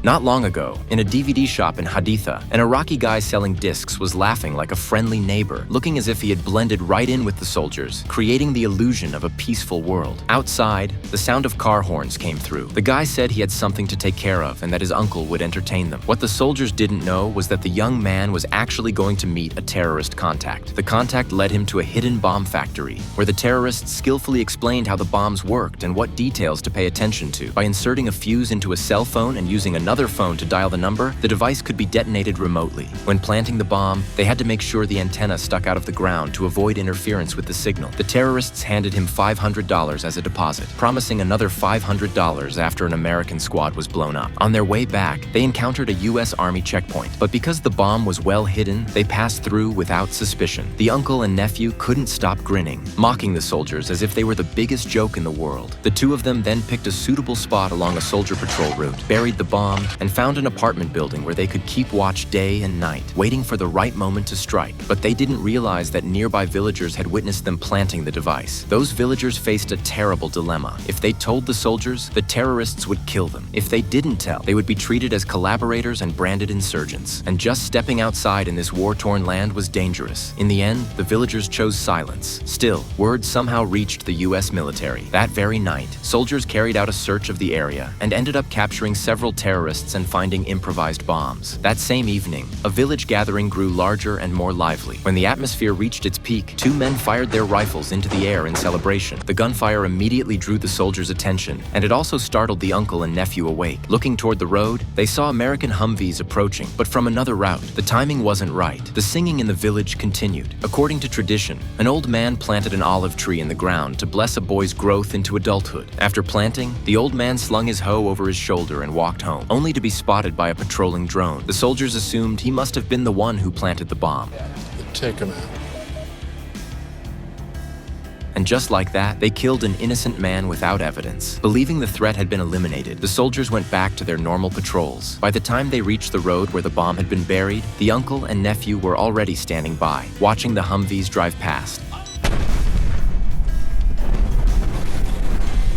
Not long ago, in a DVD shop in Haditha, an Iraqi guy selling discs was laughing like a friendly neighbor, looking as if he had blended right in with the soldiers, creating the illusion of a peaceful world. Outside, the sound of car horns came through. The guy said he had something to take care of and that his uncle would entertain them. What the soldiers didn't know was that the young man was actually going to meet a terrorist contact. The contact led him to a hidden bomb factory, where the terrorists skillfully explained how the bombs worked and what details to pay attention to. By inserting a fuse into a cell phone and using another phone to dial the number, the device could be detonated remotely. When planting the bomb, they had to make sure the antenna stuck out of the ground to avoid interference with the signal. The terrorists handed him $500 as a deposit, promising another $500 after an American squad was blown up. On their way back, they encountered a U.S. Army checkpoint, but because the bomb was well hidden, they passed through without suspicion. The uncle and nephew couldn't stop grinning, mocking the soldiers as if they were the biggest joke in the world. The two of them then picked a suitable spot along a soldier patrol route, buried the bomb, and found an apartment building where they could keep watch day and night, waiting for the right moment to strike. But they didn't realize that nearby villagers had witnessed them planting the device. Those villagers faced a terrible dilemma. If they told the soldiers, the terrorists would kill them. If they didn't tell, they would be treated as collaborators and branded insurgents. And just stepping outside in this war-torn land was dangerous. In the end, the villagers chose silence. Still, word somehow reached the U.S. military. That very night, soldiers carried out a search of the area and ended up capturing several terrorists and finding improvised bombs. That same evening, a village gathering grew larger and more lively. When the atmosphere reached its peak, two men fired their rifles into the air in celebration. The gunfire immediately drew the soldiers' attention, and it also startled the uncle and nephew awake. Looking toward the road, they saw American Humvees approaching, but from another route. The timing wasn't right. The singing in the village continued. According to tradition, an old man planted an olive tree in the ground to bless a boy's growth into adulthood. After planting, the old man slung his hoe over his shoulder and walked home, only to be spotted by a patrolling drone. The soldiers assumed he must have been the one who planted the bomb. Take him out. And just like that, they killed an innocent man without evidence. Believing the threat had been eliminated, the soldiers went back to their normal patrols. By the time they reached the road where the bomb had been buried, the uncle and nephew were already standing by, watching the Humvees drive past.